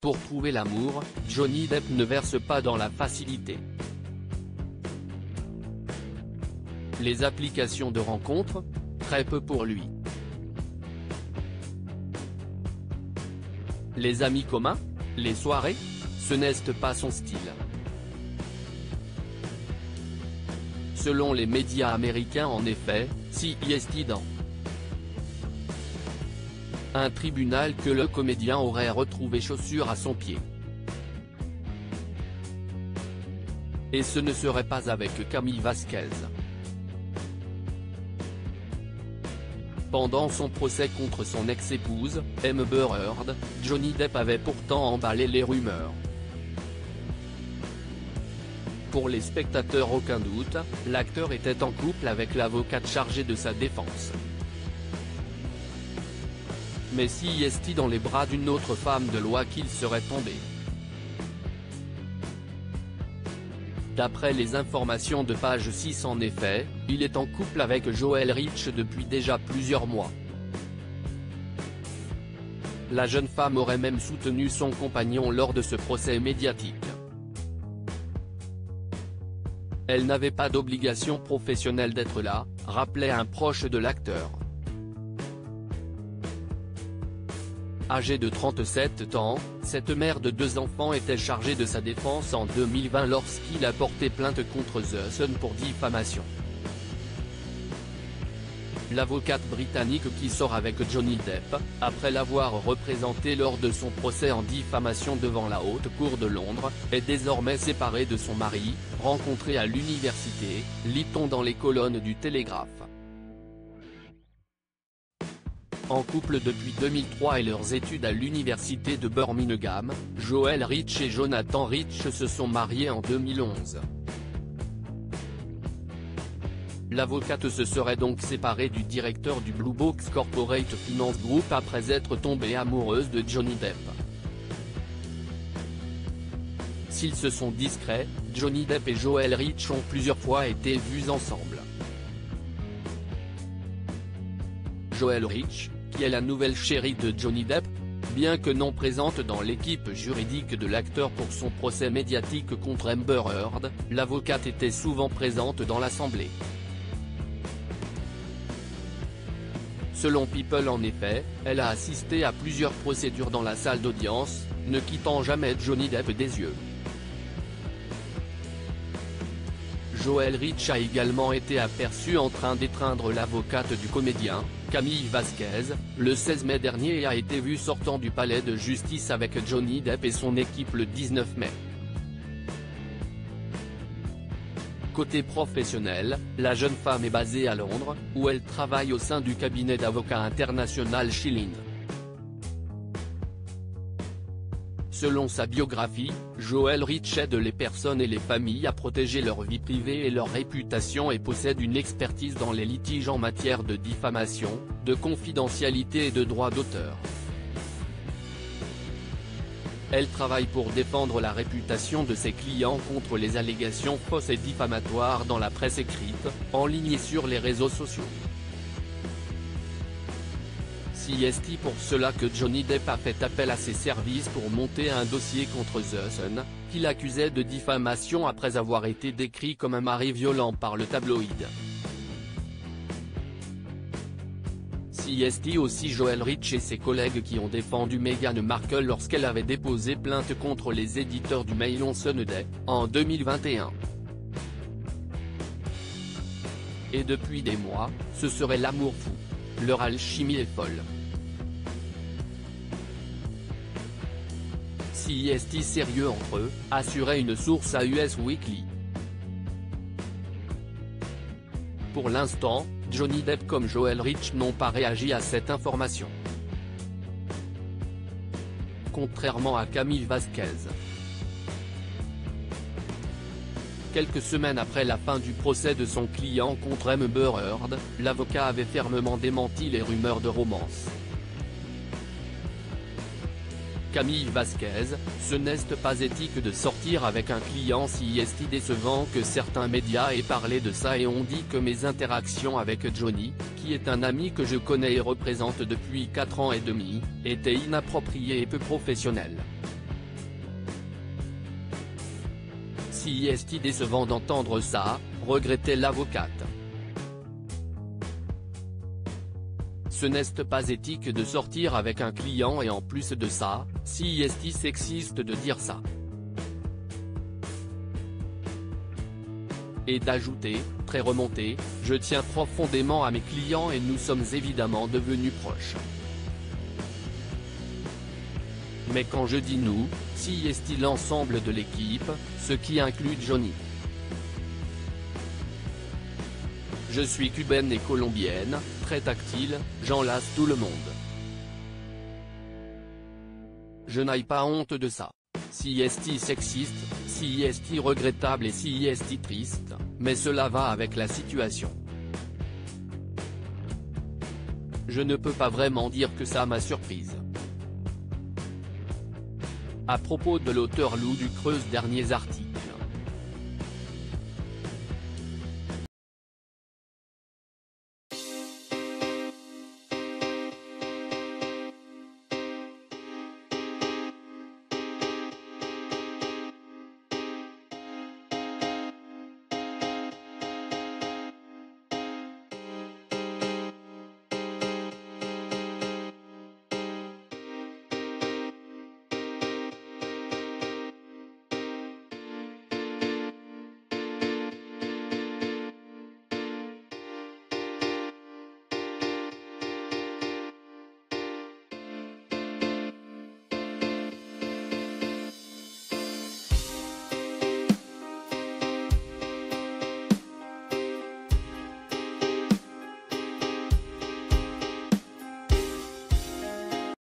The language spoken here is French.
Pour trouver l'amour, Johnny Depp ne verse pas dans la facilité. Les applications de rencontres, très peu pour lui. Les amis communs, les soirées, ce n'est pas son style. Selon les médias américains en effet, CEST dans un tribunal que le comédien aurait retrouvé chaussures à son pied. Et ce ne serait pas avec Camille Vasquez. Pendant son procès contre son ex-épouse, Amber Heard, Johnny Depp avait pourtant emballé les rumeurs. Pour les spectateurs aucun doute, l'acteur était en couple avec l'avocate chargée de sa défense. Mais si est-il dans les bras d'une autre femme de loi qu'il serait tombé? D'après les informations de Page 6 en effet, il est en couple avec Joël Rich depuis déjà plusieurs mois. La jeune femme aurait même soutenu son compagnon lors de ce procès médiatique. Elle n'avait pas d'obligation professionnelle d'être là, rappelait un proche de l'acteur. Âgée de 37 ans, cette mère de 2 enfants était chargée de sa défense en 2020 lorsqu'il a porté plainte contre The Sun pour diffamation. L'avocate britannique qui sort avec Johnny Depp, après l'avoir représenté lors de son procès en diffamation devant la Haute Cour de Londres, est désormais séparée de son mari, rencontré à l'université, lit-on dans les colonnes du Télégraphe. En couple depuis 2003 et leurs études à l'université de Birmingham, Joël Rich et Jonathan Rich se sont mariés en 2011. L'avocate se serait donc séparée du directeur du Blue Box Corporate Finance Group après être tombée amoureuse de Johnny Depp. S'ils se sont discrets, Johnny Depp et Joël Rich ont plusieurs fois été vus ensemble. Joël Rich, qui est la nouvelle chérie de Johnny Depp, bien que non présente dans l'équipe juridique de l'acteur pour son procès médiatique contre Amber Heard, l'avocate était souvent présente dans l'assemblée. Selon People en effet, elle a assisté à plusieurs procédures dans la salle d'audience, ne quittant jamais Johnny Depp des yeux. Joël Rich a également été aperçu en train d'étreindre l'avocate du comédien, Camille Vasquez, le 16 mai dernier et a été vu sortant du palais de justice avec Johnny Depp et son équipe le 19 mai. Côté professionnel, la jeune femme est basée à Londres, où elle travaille au sein du cabinet d'avocats international Schilling. Selon sa biographie, Joël Rich aide les personnes et les familles à protéger leur vie privée et leur réputation et possède une expertise dans les litiges en matière de diffamation, de confidentialité et de droit d'auteur. Elle travaille pour défendre la réputation de ses clients contre les allégations fausses et diffamatoires dans la presse écrite, en ligne et sur les réseaux sociaux. C'est pour cela que Johnny Depp a fait appel à ses services pour monter un dossier contre The Sun, qu'il accusait de diffamation après avoir été décrit comme un mari violent par le tabloïd. C'est aussi Joël Rich et ses collègues qui ont défendu Meghan Markle lorsqu'elle avait déposé plainte contre les éditeurs du Mail on Sunday, en 2021. Et depuis des mois, ce serait l'amour fou. Leur alchimie est folle. C'est sérieux entre eux, assurait une source à Us Weekly. Pour l'instant, Johnny Depp comme Joël Rich n'ont pas réagi à cette information. Contrairement à Camille Vasquez. Quelques semaines après la fin du procès de son client contre Amber Heard, l'avocat avait fermement démenti les rumeurs de romance. Camille Vasquez, ce n'est pas éthique de sortir avec un client si est décevant que certains médias aient parlé de ça et ont dit que mes interactions avec Johnny, qui est un ami que je connais et représente depuis 4 ans et demi, étaient inappropriées et peu professionnelles. si est décevant d'entendre ça, regrettait l'avocate. Ce n'est pas éthique de sortir avec un client et en plus de ça, si est sexiste de dire ça. Et d'ajouter, très remonté, je tiens profondément à mes clients et nous sommes évidemment devenus proches. Mais quand je dis nous, si est l'ensemble de l'équipe, ce qui inclut Johnny. Je suis cubaine et colombienne, très tactile, j'enlace tout le monde. Je n'ai pas honte de ça. Si est sexiste, si est regrettable et si est triste, mais cela va avec la situation. Je ne peux pas vraiment dire que ça m'a surprise. À propos de l'auteur Lou Ducreuse, derniers articles.